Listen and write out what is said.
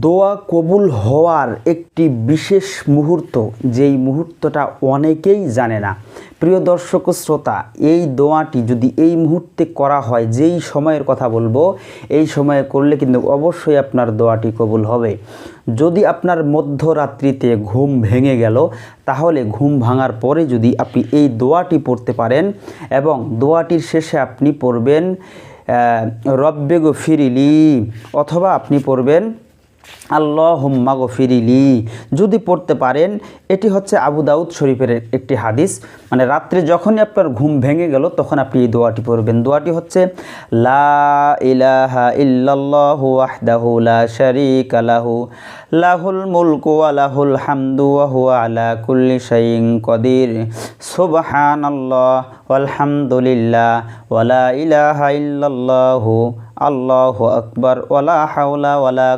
দোয়া কবুল হওয়ার একটি বিশেষ মুহূর্ত, যেই মুহূর্তটা অনেকেই জানে না। প্রিয় দর্শক ও শ্রোতা, এই দোয়াটি যদি এই মুহূর্তে করা হয়, যেই সময়ের কথা বলবো, এই সময়ে করলে কিন্তু অবশ্যই আপনার দোয়াটি কবুল হবে। যদি আপনার মধ্যরাত্রিতে ঘুম ভেঙে গেল, তাহলে ঘুম ভাঙার পরে যদি আপনি এই দোয়াটি পড়তে পারেন এবং দোয়াটির শেষে আপনি পড়বেন রব্বে গফিরিলি, অথবা আপনি পড়বেন আল্লাহুম্মা গফিরিলি, যদি পড়তে পারেন। এটি হচ্ছে আবু দাউদ শরীফের একটি হাদিস। মানে রাত্রে যখনই আপনার ঘুম ভেঙে গেল, তখন আপনি এই দোয়াটি পড়বেন। দোয়াটি হচ্ছে লা ইলাহা ইল্লাল্লাহু ওয়াহদাহু লা শারীকা লাহু লাহুল মুলকু ওয়া লাহুল হামদু ওয়া হুয়া আলা কুল্লি শাইইন কদির সুবহানাল্লাহ ওয়ালহামদুলিল্লাহ ওয়া লা ইলাহা ইল্লাল্লাহু আল্লাহু আকবার ওয়া লা হাওলা ওয়া লা